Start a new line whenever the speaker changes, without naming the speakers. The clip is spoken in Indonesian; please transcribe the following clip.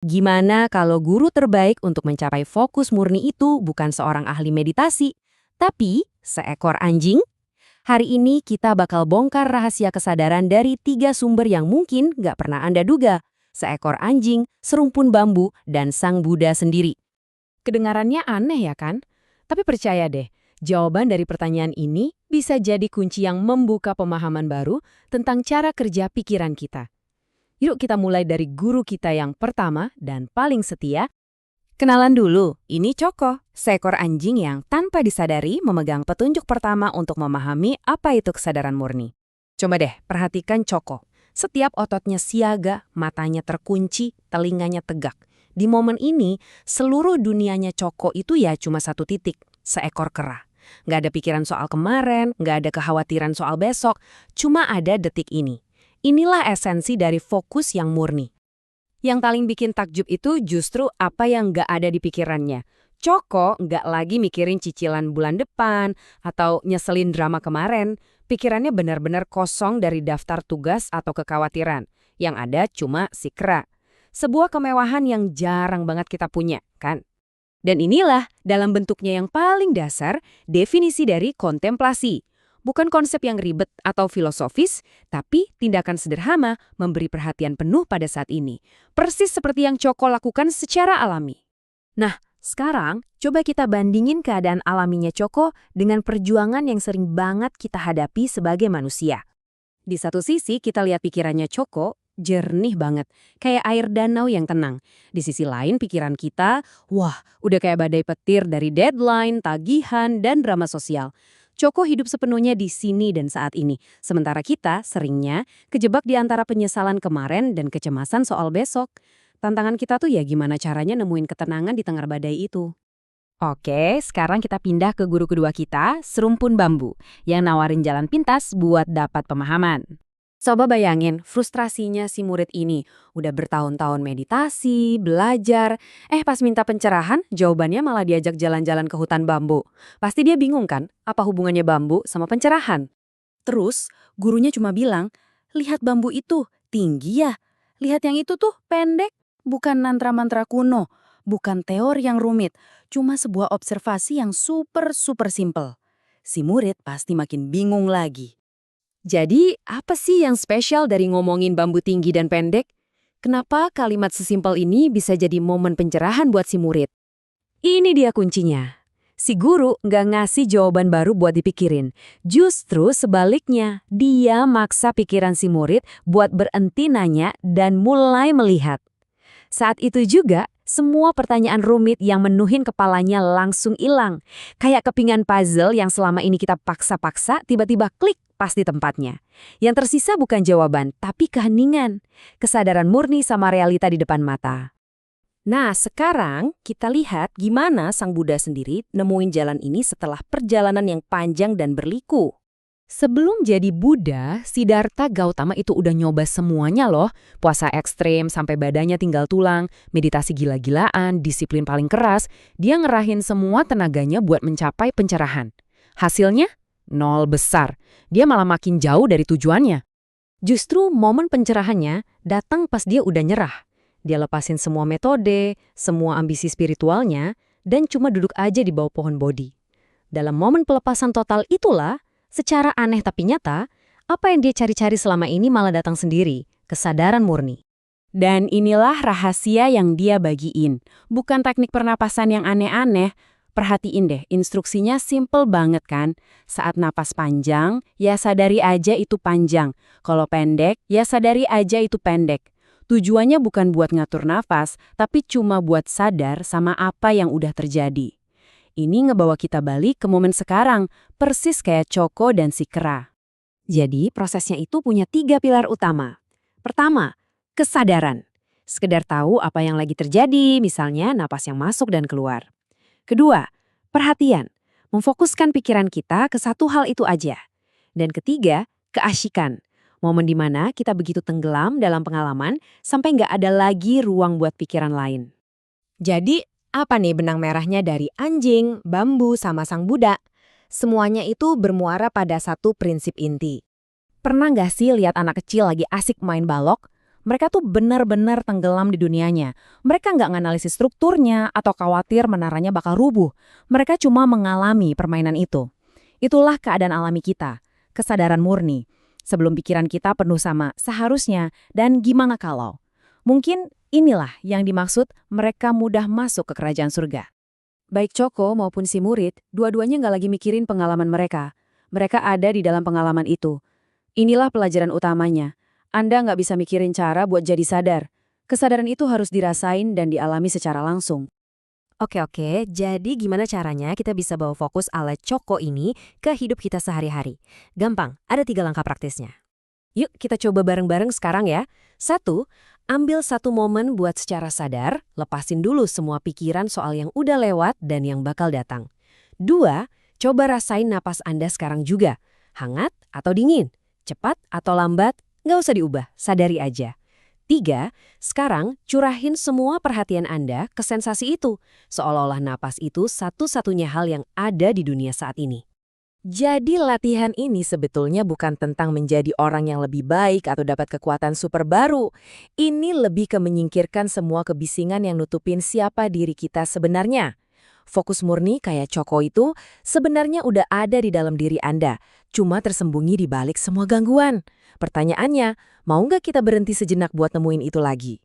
Gimana kalau guru terbaik untuk mencapai fokus murni itu bukan seorang ahli meditasi, tapi seekor anjing? Hari ini kita bakal bongkar rahasia kesadaran dari 3 sumber yang mungkin nggak pernah Anda duga. Seekor anjing, serumpun bambu, dan sang Buddha sendiri.
Kedengarannya aneh ya kan? Tapi percaya deh, jawaban dari pertanyaan ini bisa jadi kunci yang membuka pemahaman baru tentang cara kerja pikiran kita. Yuk kita mulai dari guru kita yang pertama dan paling setia.
Kenalan dulu, ini Choco, seekor anjing yang tanpa disadari memegang petunjuk pertama untuk memahami apa itu kesadaran murni. Coba deh, perhatikan Choco. Setiap ototnya siaga, matanya terkunci, telinganya tegak. Di momen ini, seluruh dunianya Choco itu ya cuma satu titik, seekor kera. Nggak ada pikiran soal kemarin, nggak ada kekhawatiran soal besok, cuma ada detik ini. Inilah esensi dari fokus yang murni. Yang paling bikin takjub itu justru apa yang nggak ada di pikirannya. Choco nggak lagi mikirin cicilan bulan depan atau nyeselin drama kemarin. Pikirannya benar-benar kosong dari daftar tugas atau kekhawatiran. Yang ada cuma si kera. Sebuah kemewahan yang jarang banget kita punya, kan? Dan inilah, dalam bentuknya yang paling dasar, definisi dari kontemplasi. Bukan konsep yang ribet atau filosofis, tapi tindakan sederhana memberi perhatian penuh pada saat ini. Persis seperti yang Choco lakukan secara alami. Nah, sekarang coba kita bandingin keadaan alaminya Choco dengan perjuangan yang sering banget kita hadapi sebagai manusia. Di satu sisi kita lihat pikirannya Choco, jernih banget, kayak air danau yang tenang. Di sisi lain pikiran kita, wah, udah kayak badai petir dari deadline, tagihan, dan drama sosial. Choco hidup sepenuhnya di sini dan saat ini, sementara kita seringnya kejebak di antara penyesalan kemarin dan kecemasan soal besok. Tantangan kita tuh ya gimana caranya nemuin ketenangan di tengah badai itu. Oke, sekarang kita pindah ke guru kedua kita, serumpun bambu, yang nawarin jalan pintas buat dapat pemahaman. Coba bayangin frustrasinya si murid ini. Udah bertahun-tahun meditasi, belajar. Pas minta pencerahan, jawabannya malah diajak jalan-jalan ke hutan bambu. Pasti dia bingung kan, apa hubungannya bambu sama pencerahan? Terus, gurunya cuma bilang, lihat bambu itu, tinggi ya. Lihat yang itu tuh, pendek. Bukan mantra-mantra kuno. Bukan teori yang rumit. Cuma sebuah observasi yang super simple. Si murid pasti makin bingung lagi. Jadi, apa sih yang spesial dari ngomongin bambu tinggi dan pendek? Kenapa kalimat sesimpel ini bisa jadi momen pencerahan buat si murid? Ini dia kuncinya. Si guru nggak ngasih jawaban baru buat dipikirin. Justru sebaliknya, dia maksa pikiran si murid buat berhenti nanya dan mulai melihat. Saat itu juga, semua pertanyaan rumit yang menuhin kepalanya langsung hilang. Kayak kepingan puzzle yang selama ini kita paksa-paksa, tiba-tiba klik pas di tempatnya. Yang tersisa bukan jawaban, tapi keheningan. Kesadaran murni sama realita di depan mata. Nah, sekarang kita lihat gimana Sang Buddha sendiri nemuin jalan ini setelah perjalanan yang panjang dan berliku. Sebelum jadi Buddha, Siddhartha Gautama itu udah nyoba semuanya loh. Puasa ekstrem sampai badannya tinggal tulang, meditasi gila-gilaan, disiplin paling keras. Dia ngerahin semua tenaganya buat mencapai pencerahan. Hasilnya? Nol besar. Dia malah makin jauh dari tujuannya. Justru momen pencerahannya datang pas dia udah nyerah. Dia lepasin semua metode, semua ambisi spiritualnya, dan cuma duduk aja di bawah pohon Bodhi. Dalam momen pelepasan total itulah, secara aneh tapi nyata, apa yang dia cari-cari selama ini malah datang sendiri, kesadaran murni. Dan inilah rahasia yang dia bagiin. Bukan teknik pernapasan yang aneh-aneh. Perhatiin deh, instruksinya simple banget kan? Saat napas panjang, ya sadari aja itu panjang. Kalau pendek, ya sadari aja itu pendek. Tujuannya bukan buat ngatur nafas, tapi cuma buat sadar sama apa yang udah terjadi. Ini ngebawa kita balik ke momen sekarang, persis kayak Choco dan si kera. Jadi prosesnya itu punya 3 pilar utama. Pertama, kesadaran. Sekedar tahu apa yang lagi terjadi, misalnya napas yang masuk dan keluar. Kedua, perhatian. Memfokuskan pikiran kita ke satu hal itu aja. Dan ketiga, keasyikan. Momen di mana kita begitu tenggelam dalam pengalaman sampai nggak ada lagi ruang buat pikiran lain. Jadi, apa nih benang merahnya dari anjing, bambu, sama Sang Buddha? Semuanya itu bermuara pada satu prinsip inti. Pernah nggak sih lihat anak kecil lagi asik main balok? Mereka tuh benar-benar tenggelam di dunianya. Mereka nggak nganalisis strukturnya atau khawatir menaranya bakal rubuh. Mereka cuma mengalami permainan itu. Itulah keadaan alami kita, kesadaran murni. Sebelum pikiran kita penuh sama seharusnya dan gimana kalau. Mungkin inilah yang dimaksud mereka mudah masuk ke kerajaan surga. Baik Coko maupun si murid, dua-duanya nggak lagi mikirin pengalaman mereka. Mereka ada di dalam pengalaman itu. Inilah pelajaran utamanya. Anda nggak bisa mikirin cara buat jadi sadar. Kesadaran itu harus dirasain dan dialami secara langsung.
Oke, jadi gimana caranya kita bisa bawa fokus ala Coko ini ke hidup kita sehari-hari? Gampang, ada 3 langkah praktisnya. Yuk kita coba bareng-bareng sekarang ya. 1. Ambil 1 momen buat secara sadar, lepasin dulu semua pikiran soal yang udah lewat dan yang bakal datang. 2. Coba rasain napas Anda sekarang juga. Hangat atau dingin? Cepat atau lambat? Nggak usah diubah, sadari aja. 3. Sekarang curahin semua perhatian Anda ke sensasi itu, seolah-olah napas itu satu-satunya hal yang ada di dunia saat ini. Jadi latihan ini sebetulnya bukan tentang menjadi orang yang lebih baik atau dapat kekuatan super baru. Ini lebih ke menyingkirkan semua kebisingan yang nutupin siapa diri kita sebenarnya. Fokus murni kayak Coko itu sebenarnya udah ada di dalam diri Anda, cuma tersembunyi di balik semua gangguan. Pertanyaannya, mau nggak kita berhenti sejenak buat nemuin itu lagi?